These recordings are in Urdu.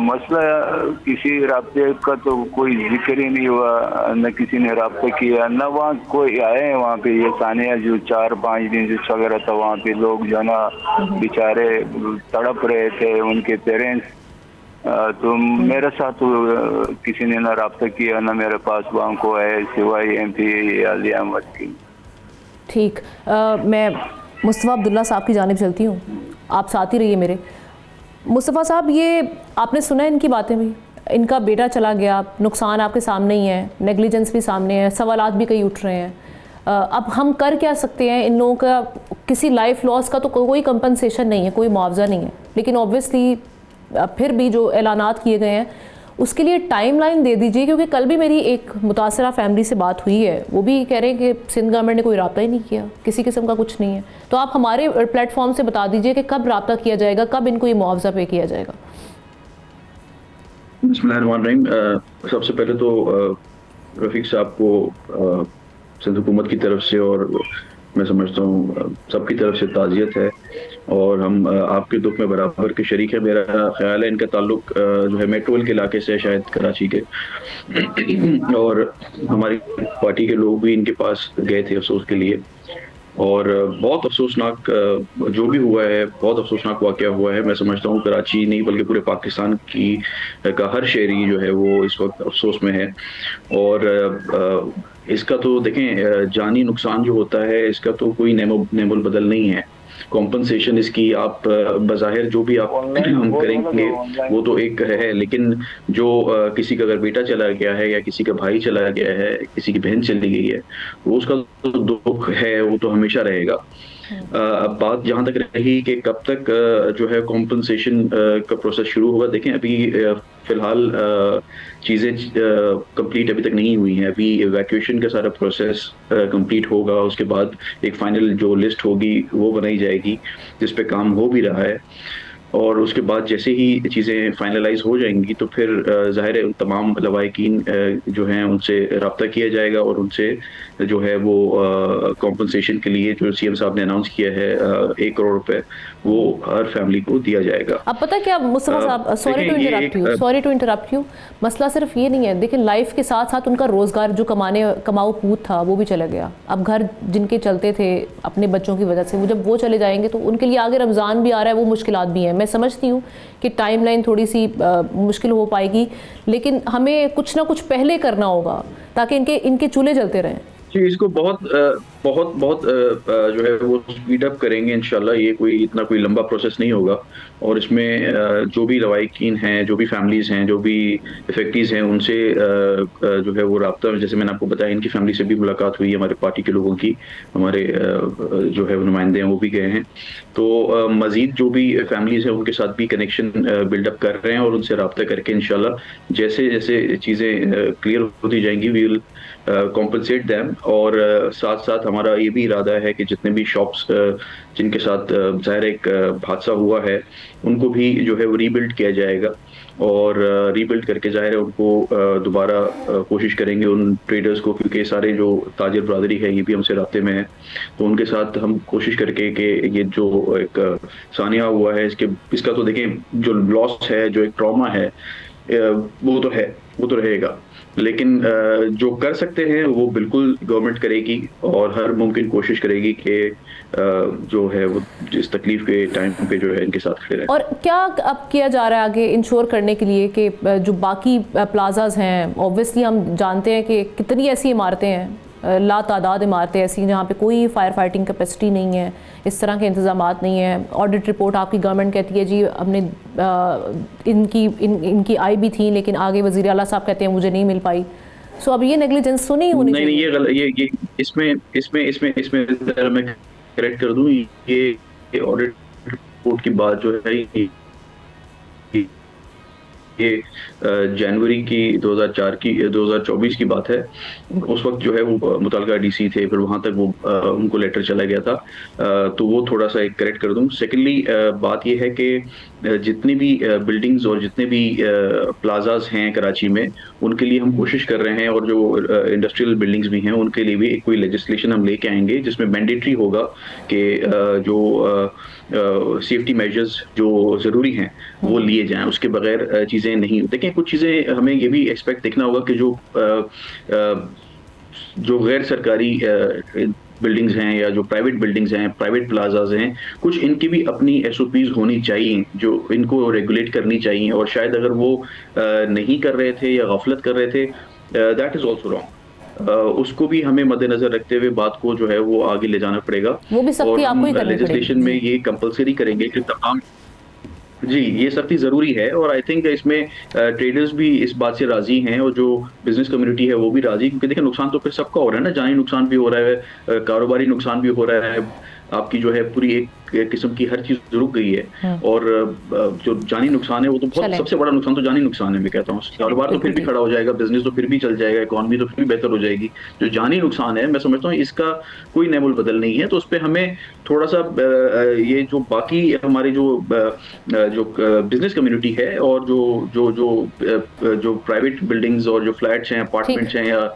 مسئلہ کسی رابطے کا تو کوئی ذکر ہی نہیں ہوا، نہ کسی نے رابطہ کیا، نہ وہاں کوئی آئے ہیں وہاں پہ. یہ ثانیہ جو 4-5 دن جو چل رہا تھا وہاں پہ، لوگ جو ہے نا بیچارے تڑپ رہے تھے، ان کے پیرنٹس. تو میرے ساتھ کسی نے نہ رابطہ کیا، نہ میرے پاس وہاں کو ہے سوائے ایم پی علی احمد کی. ٹھیک، میں مصطفیٰ عبداللہ صاحب کی جانب چلتی ہوں، آپ ساتھ ہی رہیے میرے. مصطفیٰ صاحب، یہ آپ نے سنا ہے ان کی باتیں بھی، ان کا بیٹا چلا گیا، نقصان آپ کے سامنے ہی ہے، نیگلیجنس بھی سامنے ہے، سوالات بھی کئی اٹھ رہے ہیں. اب ہم کر کیا سکتے ہیں؟ ان لوگوں کا کسی لائف لاس کا تو کوئی کمپنسیشن نہیں ہے، کوئی معاوضہ نہیں ہے، لیکن اوبویسلی پھر بھی جو اعلانات کیے گئے ہیں اس کے لیے ٹائم لائن دے دیجیے. کیونکہ کل بھی میری ایک متاثرہ فیملی سے بات ہوئی ہے، وہ بھی کہہ رہے ہیں کہ سندھ گورنمنٹ نے کوئی رابطہ ہی نہیں کیا، کسی قسم کا کچھ نہیں ہے. تو آپ ہمارے پلیٹ فارم سے بتا دیجیے کہ کب رابطہ کیا جائے گا، کب ان کو یہ معاوضہ پے کیا جائے گا. بسم اللہ الرحمن الرحیم. سب سے پہلے تو رفیق صاحب کو سندھ حکومت کی طرف سے اور میں سمجھتا ہوں سب کی طرف سے تعزیت ہے، اور ہم آپ کے دکھ میں برابر کے شریک ہیں. میرا خیال ہے ان کا تعلق جو ہے میٹرول کے علاقے سے، شاید کراچی کے، اور ہماری پارٹی کے لوگ بھی ان کے پاس گئے تھے افسوس کے لیے. اور بہت افسوسناک جو بھی ہوا ہے، بہت افسوسناک واقعہ ہوا ہے. میں سمجھتا ہوں کراچی نہیں بلکہ پورے پاکستان کا ہر شہری جو ہے وہ اس وقت افسوس میں ہے. اور اس کا تو دیکھیں جانی نقصان جو ہوتا ہے اس کا تو کوئی نعم البدل نہیں ہے. کمپنسیشن اس کی آپ بظاہر جو بھی آپ کریں گے وہ تو ایک ہے، لیکن جو کسی کا اگر بیٹا چلا گیا ہے یا کسی کا بھائی چلا گیا ہے، کسی کی بہن چلی گئی ہے، وہ اس کا تو دکھ ہے، وہ تو ہمیشہ رہے گا. اب بات جہاں تک رہی کہ کب تک جو ہے کمپنسیشن کا پروسیس شروع ہوگا، دیکھیں ابھی فی الحال چیزیں کمپلیٹ ابھی تک نہیں ہوئی ہیں. ابھی ایویکویشن کا سارا پروسیس کمپلیٹ ہوگا، اس کے بعد ایک فائنل جو لسٹ ہوگی وہ بنائی جائے گی، جس پہ کام ہو بھی رہا ہے. اور اس کے بعد جیسے ہی چیزیں فائنلائز ہو جائیں گی تو پھر ظاہر ہے تمام لواحقین جو ہیں ان سے رابطہ کیا جائے گا، اور ان سے جو ہے وہ کمپنسیشن کے لیے جو سی ایم صاحب نے اناؤنس کیا ہے 1 کروڑ روپے، وہ ہر فیملی کو دیا جائے گا. اب پتہ کیا مصطفیٰ صاحب، سوری ٹو انٹرپٹ یو، مسئلہ صرف یہ نہیں ہے. دیکھیں لائف کے ساتھ ساتھ ان کا روزگار جو کماؤ پوت تھا وہ بھی چلا گیا. اب گھر جن کے چلتے تھے اپنے بچوں کی وجہ سے، وہ جب وہ چلے جائیں گے تو ان کے لیے آگے رمضان بھی آ رہا ہے، وہ مشکلات بھی ہیں. میں سمجھتی ہوں کہ ٹائم لائن تھوڑی سی مشکل ہو پائے گی، لیکن ہمیں کچھ نہ کچھ پہلے کرنا ہوگا تاکہ ان کے چولہے جلتے رہیں. جی، اس کو بہت جو ہے وہ اسپیڈ اپ کریں گے انشاءاللہ. یہ اتنا کوئی لمبا پروسیس نہیں ہوگا، اور اس میں جو بھی لواحقین ہیں، جو بھی فیملیز ہیں، جو بھی افیکٹیز ہیں، ان سے جو ہے وہ رابطہ، جیسے میں نے آپ کو بتایا ان کی فیملی سے بھی ملاقات ہوئی ہے، ہمارے پارٹی کے لوگوں کی، ہمارے جو ہے نمائندے ہیں وہ بھی گئے ہیں. تو مزید جو بھی فیملیز ہیں ان کے ساتھ بھی کنیکشن بلڈ اپ کر رہے ہیں، اور ان سے رابطہ کر کے انشاءاللہ جیسے جیسے چیزیں کلیئر ہوتی جائیں گی وی ول کمپنسیٹ دیم. اور ساتھ ساتھ ہمارا یہ بھی ارادہ ہے کہ جتنے بھی شاپس جن کے ساتھ ظاہر ایک حادثہ ہوا ہے ان کو بھی جو ہے وہ ری بلڈ کیا جائے گا، اور ری بلڈ کر کے ظاہر ہے ان کو دوبارہ کوشش کریں گے ان ٹریڈرز کو، کیونکہ سارے جو تاجر برادری ہے یہ بھی ہم سے رابطے میں ہے، تو ان کے ساتھ ہم کوشش کر کے کہ یہ جو ایک ثانیہ ہوا ہے اس کا تو دیکھیں جو لاس ہے، جو ایک ٹراما ہے وہ تو رہے گا، لیکن جو کر سکتے ہیں وہ بالکل گورنمنٹ کرے گی، اور ہر ممکن کوشش کرے گی کہ جو ہے وہ اس تکلیف کے ٹائم پہ جو ہے ان کے ساتھ کھڑے رہیں. اور کیا اب کیا جا رہا ہے آگے انشور کرنے کے لیے کہ جو باقی پلازاز ہیں، اوبویسلی ہم جانتے ہیں کہ کتنی ایسی عمارتیں ہیں، لا تعداد عمارتیں ایسی جہاں پہ کوئی فائر فائٹنگ کیپیسٹی نہیں ہے، اس طرح کے انتظامات نہیں ہیں. آڈٹ رپورٹ آپ کی گورنمنٹ کہتی ہے جی ہم نے ان کی آئی بھی تھی، لیکن آگے وزیر اعلیٰ صاحب کہتے ہیں مجھے نہیں مل پائی. سو اب یہ نیگلیجنس تو نہیں ہونی چاہیے. نہیں، یہ اس میں میں کریکٹ کر دوں، یہ آڈٹ رپورٹ کی بات جو ہے یہ جنوری کی 2024 کی بات ہے. اس وقت جو ہے وہ متعلقہ ڈی سی تھے، پھر وہاں تک وہ ان کو لیٹر چلا گیا تھا، تو وہ تھوڑا سا ایک کریکٹ کر دوں. سیکنڈلی بات یہ ہے کہ جتنے بھی بلڈنگز اور جتنے بھی پلازاز ہیں کراچی میں ان کے لیے ہم کوشش کر رہے ہیں, اور جو انڈسٹریل بلڈنگز بھی ہیں ان کے لیے بھی ایک کوئی لیجسلیشن ہم لے کے آئیں گے جس میں مینڈیٹری ہوگا کہ جو سیفٹی میجرز جو ضروری ہیں وہ لیے جائیں, اس کے بغیر چیزیں نہیں. دیکھیں کچھ چیزیں ہمیں یہ بھی ایکسپیکٹ دیکھنا ہوگا کہ جو غیر سرکاری بلڈنگز ہیں یا جو پرائیویٹ بلڈنگز ہیں, پرائیویٹ پلازاز ہیں, کچھ ان کی بھی اپنی ایس او پیز ہونی چاہیے جو ان کو ریگولیٹ کرنی چاہیے, اور شاید اگر وہ نہیں کر رہے تھے یا غفلت کر رہے تھے, دیٹ از آلسو رانگ. اس کو بھی ہمیں مد نظر رکھتے ہوئے بات کو جو ہے وہ آگے لے جانا پڑے گا, وہ بھی سختی آپ کو ہی کرنی پڑے گی. لیجسلیشن میں یہ کمپلسری کریں گے کہ تمام, جی یہ سختی ضروری ہے, اور آئی تھنک اس میں ٹریڈرز بھی اس بات سے راضی ہیں اور جو بزنس کمیونٹی ہے وہ بھی راضی, کیونکہ دیکھیں نقصان تو پھر سب کا ہو رہا ہے نا, جانی نقصان بھی ہو رہا ہے, کاروباری نقصان بھی ہو رہا ہے, آپ کی جو ہے پوری ایک قسم کی ہر چیز رک گئی ہے, اور جو جانی نقصان ہے وہ تو بہت سب سے بڑا نقصان تو جانی نقصان ہے. میں کہتا ہوں کاروبار تو پھر بھی کھڑا ہو جائے گا, بزنس تو پھر بھی چل جائے گا, اکانومی تو پھر بھی بہتر ہو جائے گی. جو جانی نقصان ہے میں سمجھتا ہوں اس کا کوئی نعم البدل نہیں ہے, تو اس پہ ہمیں تھوڑا سا یہ جو باقی ہماری جو بزنس کمیونٹی ہے اور جو پرائیویٹ بلڈنگز اور جو فلیٹس ہیں, اپارٹمنٹس ہیں یا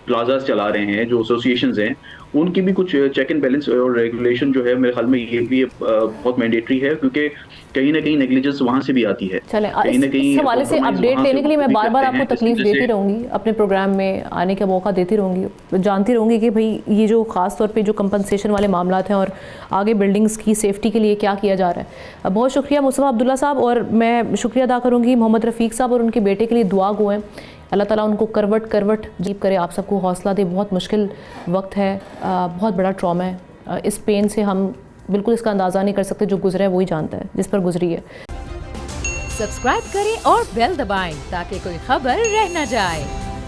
پلازاز چلا رہے ہیں, جو ایسوسیشنز ہیں, ان کی بھی کچھ چیک اینڈ بیلنس اور ریگولیشن جو ہے میرے خیال میں یہ بھی بہت مینڈیٹری ہے, کیونکہ کہیں نہ کہیں نیگلیجنس وہاں سے بھی آتی ہے. چلیں اس حوالے سے اپڈیٹ لینے کے لیے میں بار بار آپ کو تکلیف دیتی رہوں گی, اپنے پروگرام میں آنے کا موقع دیتی رہوں گی, جانتی رہوں گی کہ بھئی یہ جو خاص طور پہ جو کمپنسیشن والے معاملات ہیں اور آگے بلڈنگز کی سیفٹی کے لیے کیا کیا جا رہا ہے. بہت شکریہ مصطفیٰ عبداللہ صاحب, اور میں شکریہ ادا کروں گی محمد رفیق صاحب اور ان کے بیٹے کے لیے دعا گو ہیں, اللہ تعالیٰ ان کو کروٹ جیب کرے, آپ سب کو حوصلہ دے. بہت مشکل وقت ہے, بہت بڑا ٹراما ہے, اس پین سے ہم بالکل اس کا اندازہ نہیں کر سکتے, جو گزرا ہے وہی جانتا ہے جس پر گزری ہے. سبسکرائب کریں اور بیل دبائیں تاکہ کوئی خبر رہ نہ جائے.